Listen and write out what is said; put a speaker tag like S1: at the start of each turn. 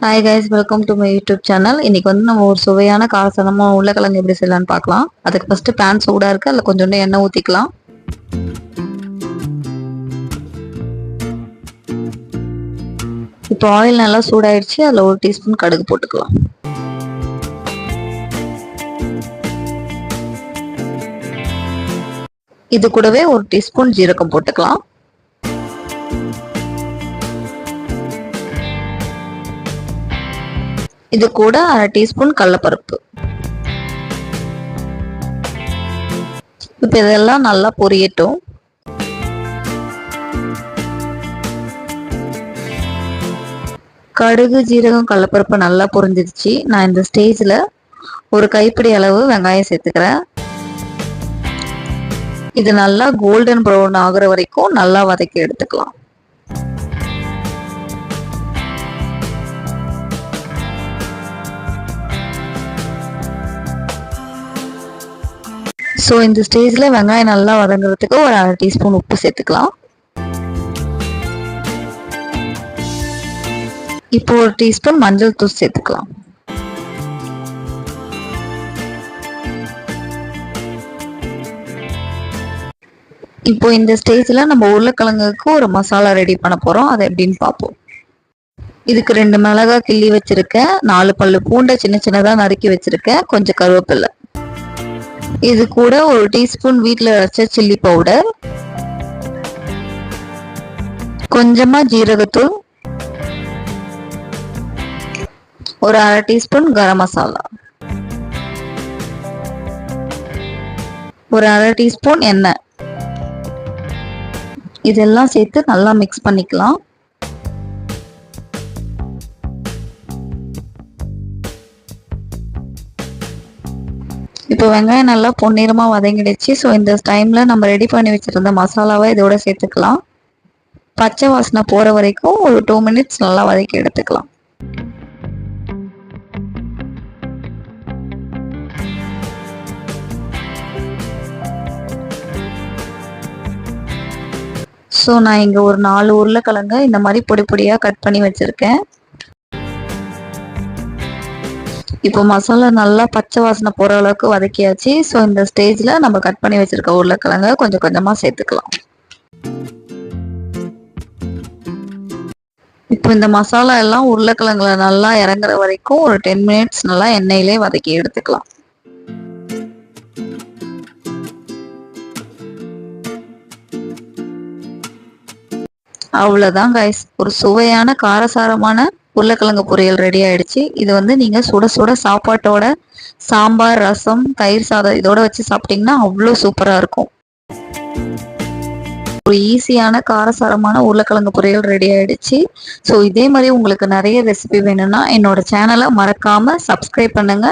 S1: Hi guys, welcome to my YouTube channel. இன்னைக்கு வந்து நம்ம ஒரு சுவையான காரசாரமாக உருளைக்கிழங்கு எப்படி செய்யலான்னு பார்க்கலாம். அதுக்கு ஃபஸ்ட்டு பேன் சூடாக இருக்குது, அதில் கொஞ்சோண்டு எண்ணெய் ஊற்றிக்கலாம். இப்போ ஆயில் நல்லா சூடாயிடுச்சு, அதில் 1 டீஸ்பூன் கடுகு போட்டுக்கலாம். இது கூடவே 1 டீஸ்பூன் ஜீரகம் போட்டுக்கலாம். இது கூட 1/2 டீஸ்பூன் கடலைப்பருப்பு. இப்போ இதெல்லாம் நல்லா பொரியட்டும். கடுகு, ஜீரகம், கடலைப்பருப்பு நல்லா பொரிஞ்சிருச்சு. நான் இந்த ஸ்டேஜில் ஒரு கைப்பிடி அளவு வெங்காயம் சேர்த்துக்கிறேன். இது நல்லா கோல்டன் ப்ரௌன் ஆகுற வரைக்கும் நல்லா வதக்கி எடுத்துக்கலாம். ஸோ இந்த ஸ்டேஜில் வெங்காயம் நல்லா வதங்குறதுக்கு ஒரு 1/2 டீஸ்பூன் உப்பு சேர்த்துக்கலாம். இப்போ 1 டீஸ்பூன் மஞ்சள் தூள் சேர்த்துக்கலாம். இப்போ இந்த ஸ்டேஜில் நம்ம உருளைக்கிழங்குக்கு ஒரு மசாலா ரெடி பண்ண போகிறோம். அதை எப்படின்னு பார்ப்போம். இதுக்கு 2 மிளகாய் கிள்ளி வச்சிருக்கேன், 4 பல்லு பூண்டை சின்ன சின்னதாக நறுக்கி வச்சிருக்கேன், கொஞ்சம் கருவேப்பிலை. இது கூட 1 டீஸ்பூன் வீட்டில் அரைச்ச சில்லி பவுடர், கொஞ்சமா ஜீரகத்தூள், ஒரு 1/2 டீஸ்பூன் கரம் மசாலா, ஒரு 1/2 டீஸ்பூன் எண்ணெய். இதெல்லாம் சேர்த்து நல்லா மிக்ஸ் பண்ணிக்கலாம். இப்போ வெங்காயம் நல்லா பொன்னிறமாக வதங்கிடுச்சு. ஸோ இந்த டைமில் நம்ம ரெடி பண்ணி வச்சுருந்த மசாலாவை இதோட சேர்த்துக்கலாம். பச்சை வாசனை போகிற வரைக்கும் ஒரு 2 மினிட்ஸ் நல்லா வதக்கி எடுத்துக்கலாம். ஸோ நான் இங்கே ஒரு 4 உருளைக்கிழங்கு இந்த மாதிரி பொடி பொடியாக கட் பண்ணி வச்சுருக்கேன். இப்போ மசாலா நல்லா பச்சை வாசனை போகிற அளவுக்கு வதக்கியாச்சு. ஸோ இந்த ஸ்டேஜில் நம்ம கட் பண்ணி வச்சுருக்க உருளைக்கிழங்க கொஞ்சம் கொஞ்சமாக சேர்த்துக்கலாம். இப்போ இந்த மசாலா எல்லாம் உருளைக்கிழங்குல நல்லா இறங்குற வரைக்கும் ஒரு 10 மினிட்ஸ் நல்லா எண்ணெயிலே வதக்கி எடுத்துக்கலாம். அவ்வளோதான் கைஸ், ஒரு சுவையான காரசாரமான உருளைக்கிழங்கு பொரியல் ரெடி ஆயிடுச்சு. இது வந்து நீங்கள் சுட சுட சாப்பாட்டோட சாம்பார், ரசம், தயிர் சாதம் இதோட வச்சு சாப்பிட்டீங்கன்னா அவ்வளோ சூப்பராக இருக்கும். ஒரு ஈஸியான காரசாரமான உருளைக்கிழங்கு பொரியல் ரெடி ஆயிடுச்சு. ஸோ இதே மாதிரி உங்களுக்கு நிறைய ரெசிபி வேணும்னா என்னோட சேனலை மறக்காமல் சப்ஸ்கிரைப் பண்ணுங்கள்.